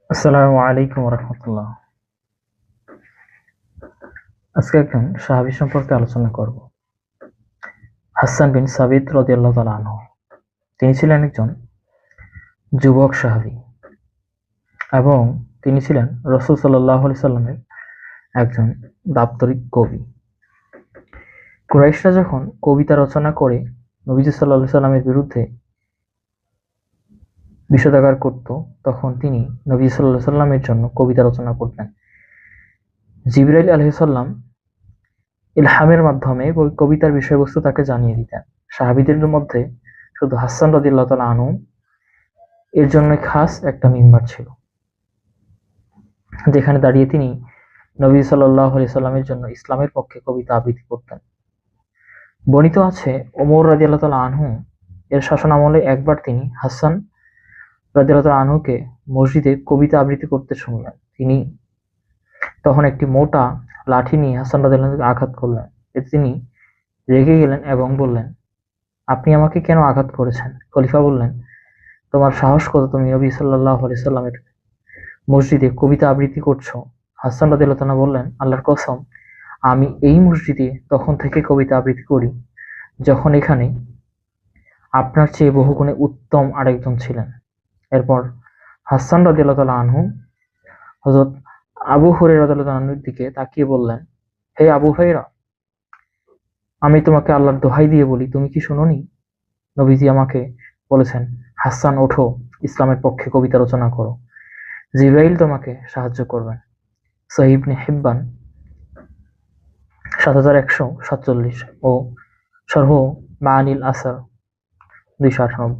আসসালামু আলাইকুম রহমতুল্লাহ। আজকে একজন সাহাবী সম্পর্কে আলোচনা করব। হাসান বিন সাবিত রাদিয়াল্লাহু তাআলা আনহু। তিনি ছিলেন একজন যুবক সাহাবী এবং তিনি ছিলেন রাসূল সাল্লাল্লাহু আলাইহি সাল্লামের একজন দাপ্তরিক কবি। কুরাইশরা যখন কবিতা রচনা করে নবীজি সাল্লাল্লাহু আলাইহি সাল্লামের বিরুদ্ধে বিষোদাগার করত, তখন তিনি নবী সাল্লাল্লাহু আলাইহি সাল্লামের জন্য কবিতা রচনা করতেন। জিবরাইল আলাইহিস সালাম ইলহামের মাধ্যমে ওই কবিতার বিষয়বস্তু তাকে জানিয়ে দিতেন। সাহাবীদের মধ্যে শুধু হাসান রাদিয়াল্লাহু তাআলা আনহু এর জন্য খাস একটা মিম্বার ছিল, যেখানে দাঁড়িয়ে তিনি নবী সাল্লাল্লাহু আলাইহি সাল্লামের জন্য ইসলামের পক্ষে কবিতা আবৃত্তি করতেন। বর্ণিত আছে ওমর রাদিয়াল্লাহু তাআলা আনহু এর শাসনামলে একবার তিনি হাসান রাদিয়াল্লাহু তাআলা আনহুকে মসজিদে কবিতা আবৃত্তি করতে শুনলেন। তিনি তখন একটি মোটা লাঠি নিয়ে হাসান রাদিয়াল্লাহু আনহুকে আঘাত করলেন। এতে তিনি রেগে গেলেন এবং বললেন, আপনি আমাকে কেন আঘাত করেছেন? খলিফা বললেন, তোমার সাহস কত, তুমি নবী সাল্লাল্লাহু আলাইহি সাল্লামের মসজিদে কবিতা আবৃত্তি করছো? হাসান রাদিয়াল্লাহু তাআলা বললেন, আল্লাহর কসম, আমি এই মসজিদে তখন থেকে কবিতা আবৃত্তি করি যখন এখানে আপনার চেয়ে বহুগুণে উত্তম আরেকজন ছিলেন। এরপর হাসান রাদিয়াল্লাহু তাআলা আনহু হযরত আবু হুরায়রা রাদিয়াল্লাহু তাআলা আনহুর দিকে তাকিয়ে বললেন, হে আবু হুরায়রা, আমি তোমাকে আল্লাহর দোহাই দিয়ে বলি, তুমি কি শুনোনি? নবীজি আমাকে বলেছেন, হাসান ওঠো, ইসলামের পক্ষে কবিতা রচনা করো, জিবরাইল তোমাকে সাহায্য করবেন। সহিহ ইবনে হিব্বান ৭১৪৭ ও শরহ মাআনিল আসার ২৯৮